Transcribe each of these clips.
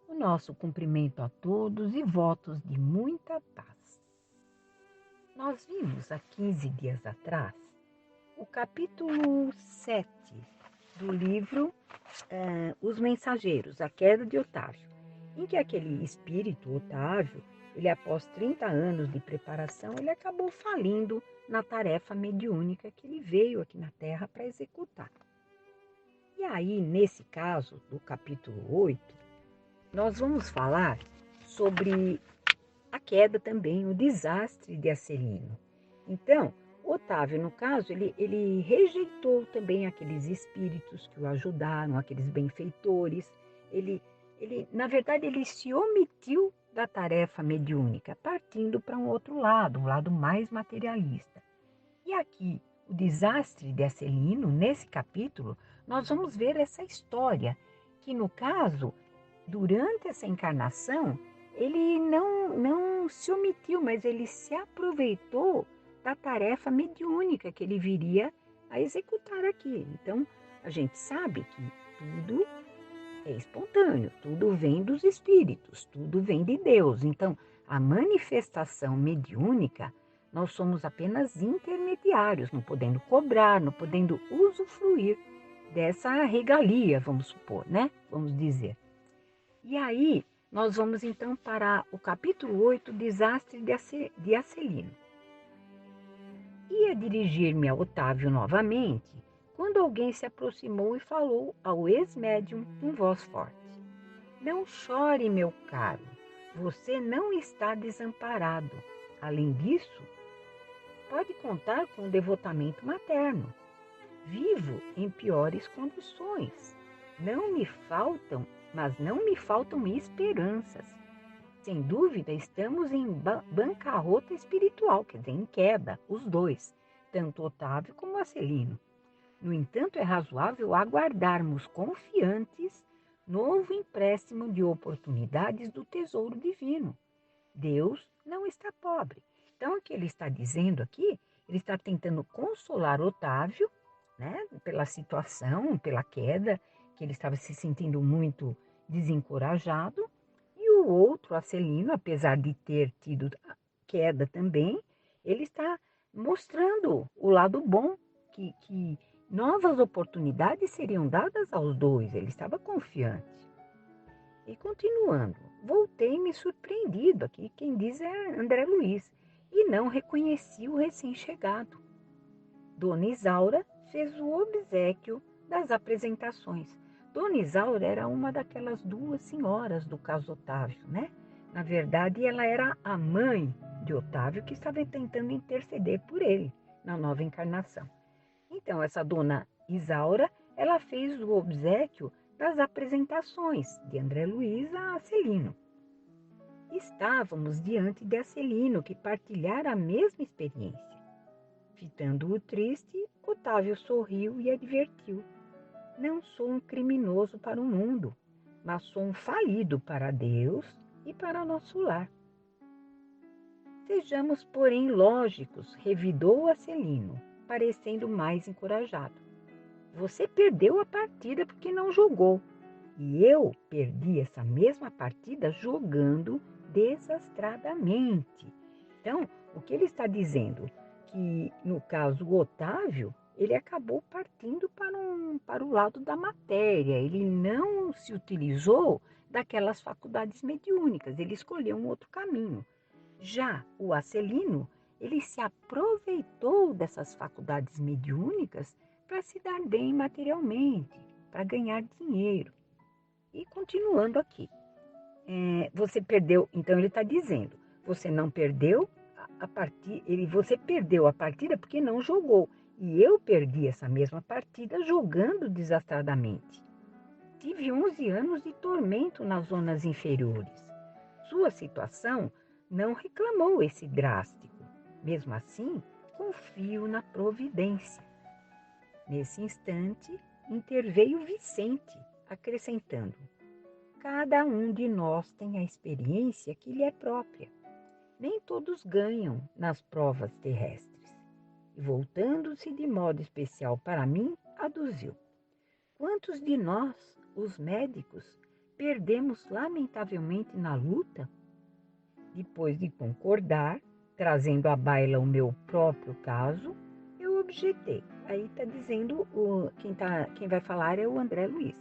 O nosso cumprimento a todos e votos de muita paz. Nós vimos há 15 dias atrás o capítulo 7 do livro Os Mensageiros, a queda de Otávio, em que aquele espírito, Otávio, ele após 30 anos de preparação, ele acabou falindo na tarefa mediúnica que ele veio aqui na Terra para executar. E aí, nesse caso, do capítulo 8, nós vamos falar sobre a queda também, o desastre de Acelino. Então, Otávio, no caso, ele rejeitou também aqueles espíritos que o ajudaram, aqueles benfeitores. Na verdade, ele se omitiu da tarefa mediúnica, partindo para um outro lado, um lado mais materialista. E aqui, o desastre de Acelino, nesse capítulo, nós vamos ver essa história, que no caso, durante essa encarnação, ele não se omitiu, mas ele se aproveitou da tarefa mediúnica que ele viria a executar aqui. Então, a gente sabe que tudo é espontâneo, tudo vem dos espíritos, tudo vem de Deus. Então, a manifestação mediúnica, nós somos apenas intermediários, não podendo cobrar, não podendo usufruir dessa regalia, vamos supor, né? Vamos dizer. E aí, nós vamos então para o capítulo 8, Desastre de Acelino. Ia dirigir-me a Otávio novamente, quando alguém se aproximou e falou ao ex-médium com voz forte: Não chore, meu caro, você não está desamparado. Além disso, pode contar com o devotamento materno. Vivo em piores condições. Mas não me faltam esperanças. Sem dúvida, estamos em bancarrota espiritual, quer dizer, em queda, os dois, tanto Otávio como Acelino. No entanto, é razoável aguardarmos confiantes novo empréstimo de oportunidades do tesouro divino. Deus não está pobre. Então, o que ele está dizendo aqui, ele está tentando consolar Otávio, né, pela situação, pela queda, que ele estava se sentindo muito desencorajado, e o outro, Acelino, apesar de ter tido queda também, ele está mostrando o lado bom, que novas oportunidades seriam dadas aos dois, ele estava confiante. E continuando, voltei-me surpreendido, aqui quem diz é André Luiz, e não reconheci o recém-chegado. Dona Isaura fez o obséquio das apresentações. Dona Isaura era uma daquelas duas senhoras do caso Otávio, né? Na verdade, ela era a mãe de Otávio que estava tentando interceder por ele na nova encarnação. Então, essa dona Isaura, ela fez o obséquio das apresentações de André Luiz a Acelino. Estávamos diante de Acelino, que partilhara a mesma experiência. Fitando-o triste, Otávio sorriu e advertiu: Não sou um criminoso para o mundo, mas sou um falido para Deus e para nosso lar. Sejamos, porém, lógicos, revidou Acelino, parecendo mais encorajado. Você perdeu a partida porque não jogou, e eu perdi essa mesma partida jogando desastradamente. Então, o que ele está dizendo? Que, no caso, o Otávio, ele acabou partindo para o lado da matéria, ele não se utilizou daquelas faculdades mediúnicas, ele escolheu um outro caminho. Já o Acelino, ele se aproveitou dessas faculdades mediúnicas para se dar bem materialmente, para ganhar dinheiro. E continuando aqui, você perdeu, então ele está dizendo, você não perdeu a partida, você perdeu a partida porque não jogou. E eu perdi essa mesma partida jogando desastradamente. Tive 11 anos de tormento nas zonas inferiores. Sua situação não reclamou esse drástico. Mesmo assim, confio na providência. Nesse instante, interveio Vicente, acrescentando: Cada um de nós tem a experiência que lhe é própria. Nem todos ganham nas provas terrestres. E voltando-se de modo especial para mim, aduziu: Quantos de nós, os médicos, perdemos lamentavelmente na luta? Depois de concordar, trazendo à baila o meu próprio caso, eu objetei. Aí está dizendo, quem vai falar é o André Luiz.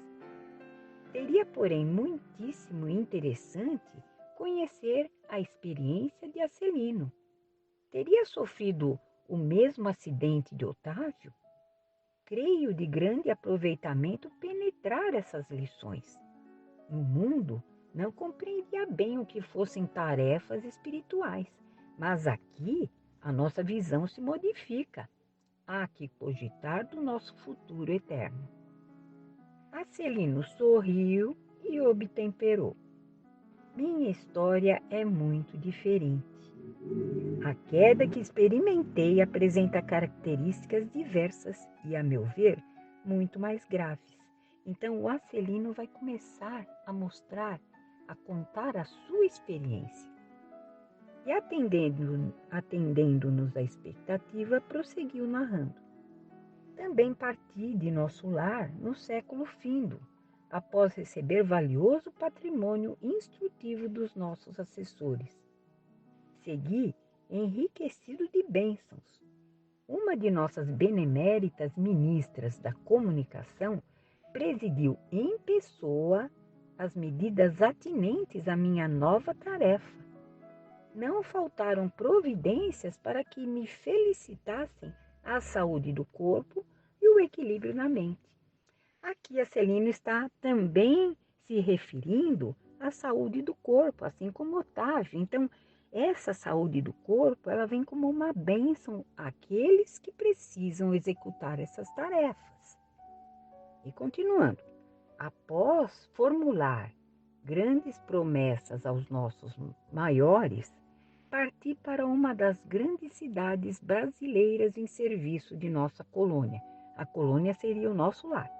Seria, porém, muitíssimo interessante conhecer a experiência de Acelino. Teria sofrido o mesmo acidente de Otávio? Creio de grande aproveitamento penetrar essas lições. No mundo, não compreendia bem o que fossem tarefas espirituais, mas aqui a nossa visão se modifica. Há que cogitar do nosso futuro eterno. Acelino sorriu e obtemperou. Minha história é muito diferente. A queda que experimentei apresenta características diversas e, a meu ver, muito mais graves. Então, o Acelino vai começar a mostrar, a contar a sua experiência. E atendendo-nos à expectativa, prosseguiu narrando. Também parti de nosso lar no século findo, após receber valioso patrimônio instrutivo dos nossos assessores. Segui enriquecido de bênçãos. Uma de nossas beneméritas ministras da comunicação presidiu em pessoa as medidas atinentes à minha nova tarefa. Não faltaram providências para que me felicitassem a saúde do corpo e o equilíbrio na mente. Aqui Acelino está também se referindo à saúde do corpo, assim como Otávio. Então, essa saúde do corpo, ela vem como uma bênção àqueles que precisam executar essas tarefas. E continuando, após formular grandes promessas aos nossos maiores, parti para uma das grandes cidades brasileiras em serviço de nossa colônia. A colônia seria o nosso lar.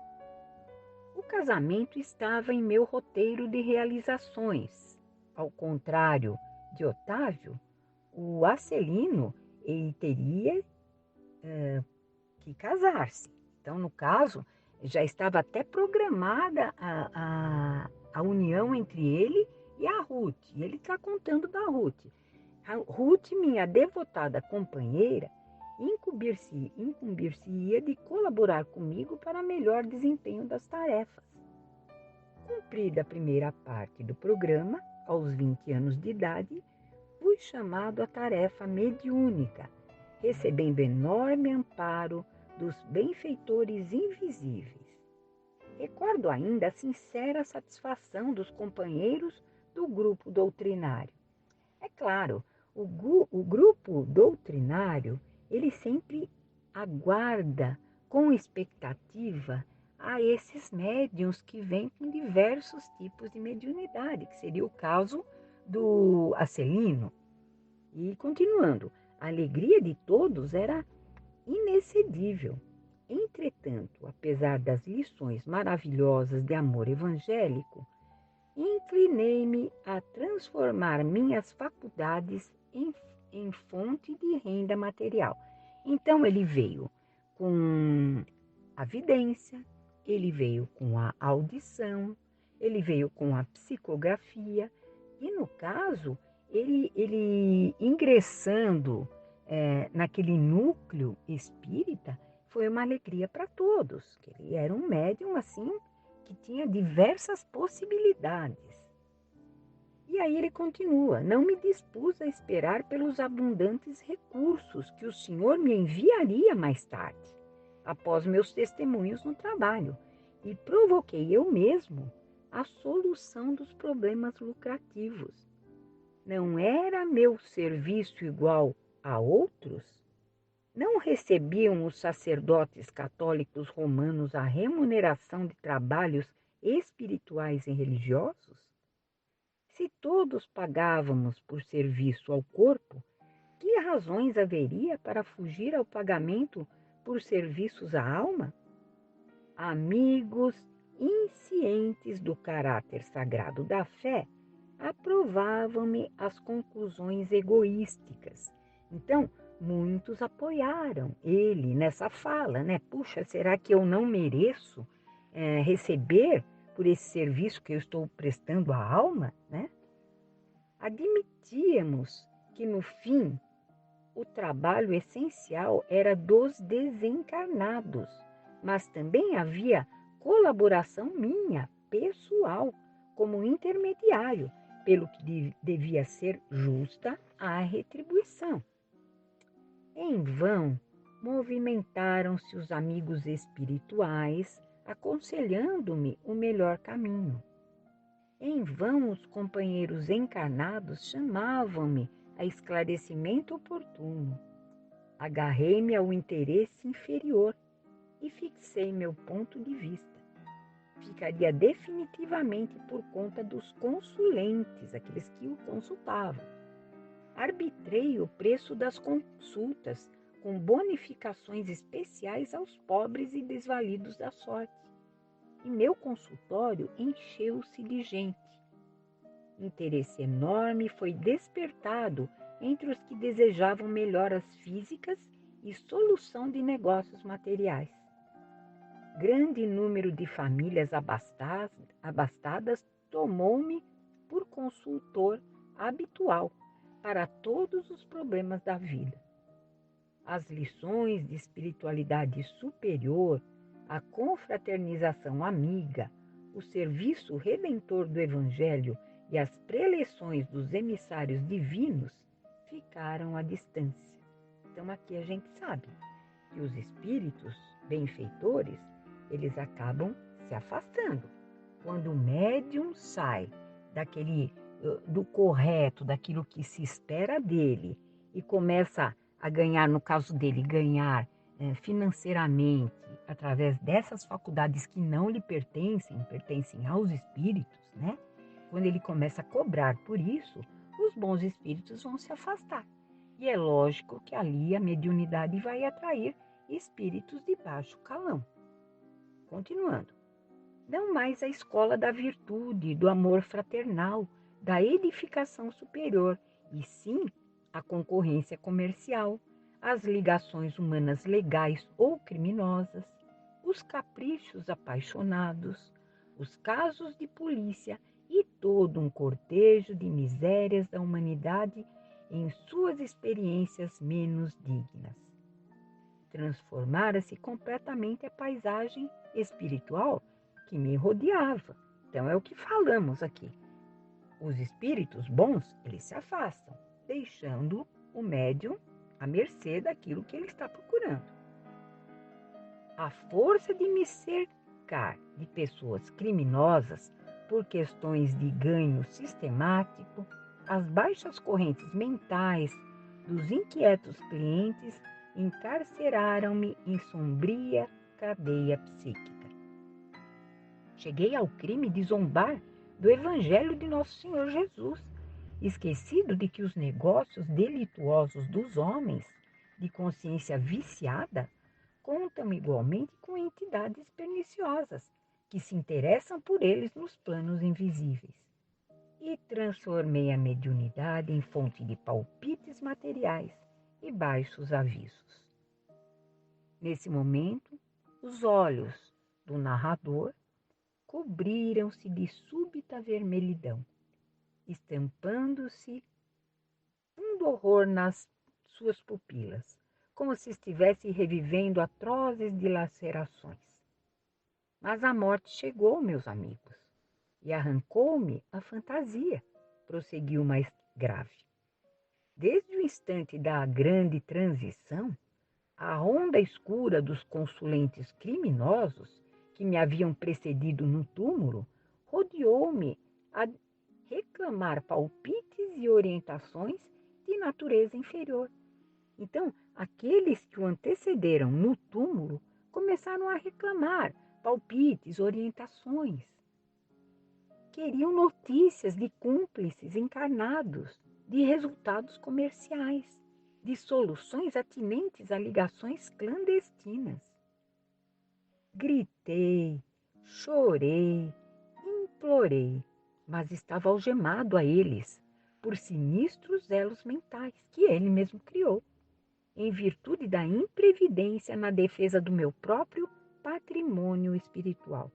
O casamento estava em meu roteiro de realizações. Ao contrário de Otávio, o Acelino ele teria que casar-se. Então, no caso, já estava até programada a união entre ele e a Ruth. E ele está contando da Ruth. A Ruth, minha devotada companheira, incumbir-se-ia de colaborar comigo para melhor desempenho das tarefas. Cumprida a primeira parte do programa, aos 20 anos de idade, fui chamado à tarefa mediúnica, recebendo enorme amparo dos benfeitores invisíveis. Recordo ainda a sincera satisfação dos companheiros do grupo doutrinário. É claro, o grupo doutrinário, ele sempre aguarda com expectativa a esses médiuns que vêm com diversos tipos de mediunidade, que seria o caso do Acelino. E continuando, a alegria de todos era inexcedível. Entretanto, apesar das lições maravilhosas de amor evangélico, inclinei-me a transformar minhas faculdades em fonte de renda material. Então ele veio com a vidência, ele veio com a audição, ele veio com a psicografia e, no caso, ele ingressando naquele núcleo espírita foi uma alegria para todos, que ele era um médium assim que tinha diversas possibilidades. E aí ele continua, não me dispus a esperar pelos abundantes recursos que o Senhor me enviaria mais tarde, após meus testemunhos no trabalho, e provoquei eu mesmo a solução dos problemas lucrativos. Não era meu serviço igual a outros? Não recebiam os sacerdotes católicos romanos a remuneração de trabalhos espirituais e religiosos? Se todos pagávamos por serviço ao corpo, que razões haveria para fugir ao pagamento por serviços à alma? Amigos inscientes do caráter sagrado da fé aprovavam-me as conclusões egoísticas. Então, muitos apoiaram ele nessa fala, né? Puxa, será que eu não mereço receber por esse serviço que eu estou prestando à alma, né? Admitíamos que, no fim, o trabalho essencial era dos desencarnados, mas também havia colaboração minha, pessoal, como intermediário, pelo que devia ser justa a retribuição. Em vão, movimentaram-se os amigos espirituais, aconselhando-me o melhor caminho. Em vão, os companheiros encarnados chamavam-me a esclarecimento oportuno. Agarrei-me ao interesse inferior e fixei meu ponto de vista. Ficaria definitivamente por conta dos consulentes, aqueles que o consultavam. Arbitrei o preço das consultas, com bonificações especiais aos pobres e desvalidos da sorte. E meu consultório encheu-se de gente. Interesse enorme foi despertado entre os que desejavam melhoras físicas e solução de negócios materiais. Grande número de famílias abastadas tomou-me por consultor habitual para todos os problemas da vida. As lições de espiritualidade superior, a confraternização amiga, o serviço redentor do Evangelho e as preleções dos emissários divinos ficaram à distância. Então aqui a gente sabe que os espíritos benfeitores, eles acabam se afastando. Quando o médium sai do correto, daquilo que se espera dele e começa a ganhar, no caso dele, ganhar financeiramente através dessas faculdades que não lhe pertencem aos espíritos, né? Quando ele começa a cobrar por isso, os bons espíritos vão se afastar. E é lógico que ali a mediunidade vai atrair espíritos de baixo calão. Continuando. Não mais a escola da virtude, do amor fraternal, da edificação superior, e sim a concorrência comercial, as ligações humanas legais ou criminosas, os caprichos apaixonados, os casos de polícia e todo um cortejo de misérias da humanidade em suas experiências menos dignas. Transformara-se completamente a paisagem espiritual que me rodeava. Então é o que falamos aqui. Os espíritos bons, eles se afastam, deixando o médium à mercê daquilo que ele está procurando. A força de me cercar de pessoas criminosas por questões de ganho sistemático, as baixas correntes mentais dos inquietos clientes encarceraram-me em sombria cadeia psíquica. Cheguei ao crime de zombar do Evangelho de Nosso Senhor Jesus, esquecido de que os negócios delituosos dos homens de consciência viciada contam igualmente com entidades perniciosas que se interessam por eles nos planos invisíveis. E transformei a mediunidade em fonte de palpites materiais e baixos avisos. Nesse momento, os olhos do narrador cobriram-se de súbita vermelhidão, estampando-se um horror nas suas pupilas, como se estivesse revivendo atrozes dilacerações. Mas a morte chegou, meus amigos, e arrancou-me a fantasia, prosseguiu mais grave. Desde o instante da grande transição, a onda escura dos consulentes criminosos que me haviam precedido no túmulo rodeou-me a reclamar palpites e orientações de natureza inferior. Então, aqueles que o antecederam no túmulo começaram a reclamar palpites, orientações. Queriam notícias de cúmplices encarnados, de resultados comerciais, de soluções atinentes a ligações clandestinas. Gritei, chorei, implorei, mas estava algemado a eles por sinistros elos mentais que ele mesmo criou, em virtude da imprevidência na defesa do meu próprio patrimônio espiritual.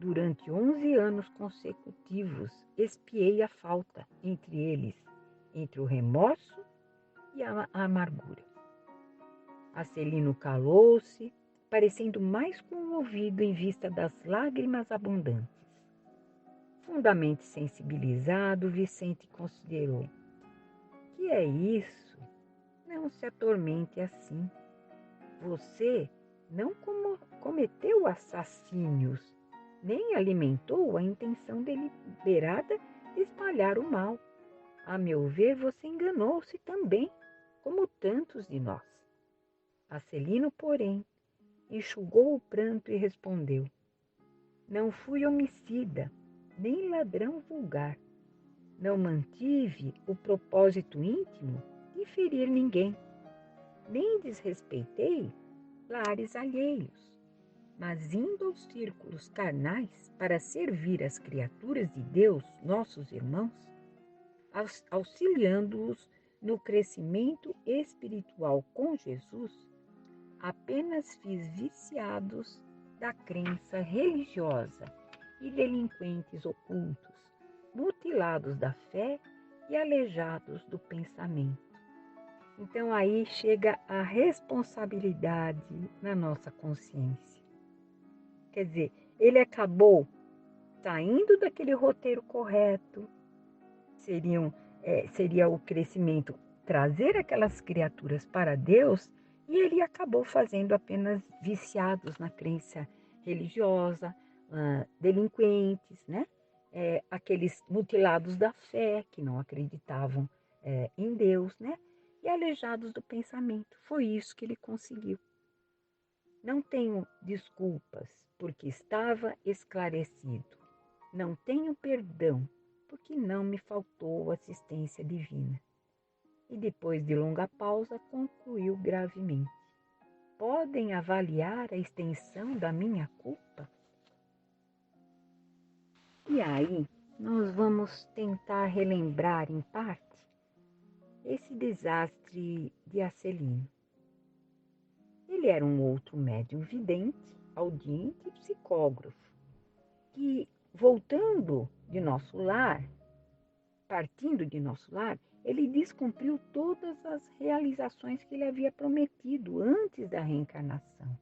Durante 11 anos consecutivos, expiei a falta entre eles, entre o remorso e a amargura. Acelino calou-se, parecendo mais comovido em vista das lágrimas abundantes. Fundamente sensibilizado, Vicente considerou: que é isso? Não se atormente assim. Você não cometeu assassínios, nem alimentou a intenção deliberada de espalhar o mal. A meu ver, você enganou-se também, como tantos de nós. Acelino, porém, enxugou o pranto e respondeu: não fui homicida, nem ladrão vulgar. Não mantive o propósito íntimo de ferir ninguém, nem desrespeitei lares alheios, mas indo aos círculos carnais para servir as criaturas de Deus, nossos irmãos, auxiliando-os no crescimento espiritual com Jesus, apenas fiz viciados da crença religiosa e delinquentes ocultos, mutilados da fé e aleijados do pensamento. Então aí chega a responsabilidade na nossa consciência. Quer dizer, ele acabou saindo daquele roteiro correto, seria o crescimento, trazer aquelas criaturas para Deus, e ele acabou fazendo apenas viciados na crença religiosa, delinquentes, né? Aqueles mutilados da fé, que não acreditavam em Deus, né? E aleijados do pensamento. Foi isso que ele conseguiu. Não tenho desculpas, porque estava esclarecido. Não tenho perdão, porque não me faltou assistência divina. E depois de longa pausa, concluiu gravemente: podem avaliar a extensão da minha culpa? E aí, nós vamos tentar relembrar em parte esse desastre de Acelino. Ele era um outro médium vidente, audiente e psicógrafo, que, voltando de nosso lar, partindo de nosso lar, ele descumpriu todas as realizações que ele havia prometido antes da reencarnação.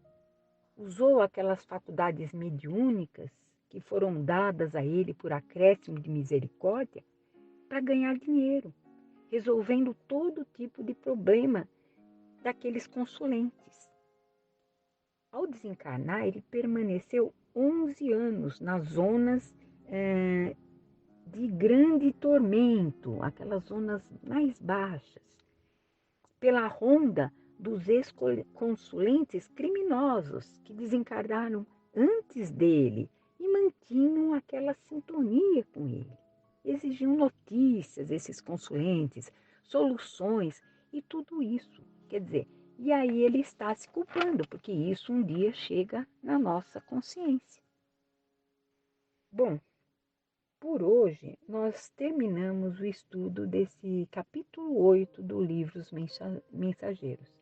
Usou aquelas faculdades mediúnicas que foram dadas a ele por acréscimo de misericórdia para ganhar dinheiro, resolvendo todo tipo de problema daqueles consulentes. Ao desencarnar, ele permaneceu 11 anos nas zonas de grande tormento, aquelas zonas mais baixas, pela ronda dos ex-consulentes criminosos que desencarnaram antes dele e mantinham aquela sintonia com ele. Exigiam notícias, esses consulentes, soluções e tudo isso. Quer dizer, e aí ele está se culpando, porque isso um dia chega na nossa consciência. Bom, por hoje nós terminamos o estudo desse capítulo 8 do livro Os Mensageiros.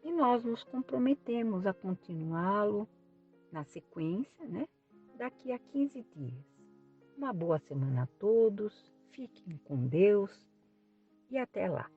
E nós nos comprometemos a continuá-lo na sequência, né? Daqui a 15 dias. Uma boa semana a todos, fiquem com Deus e até lá.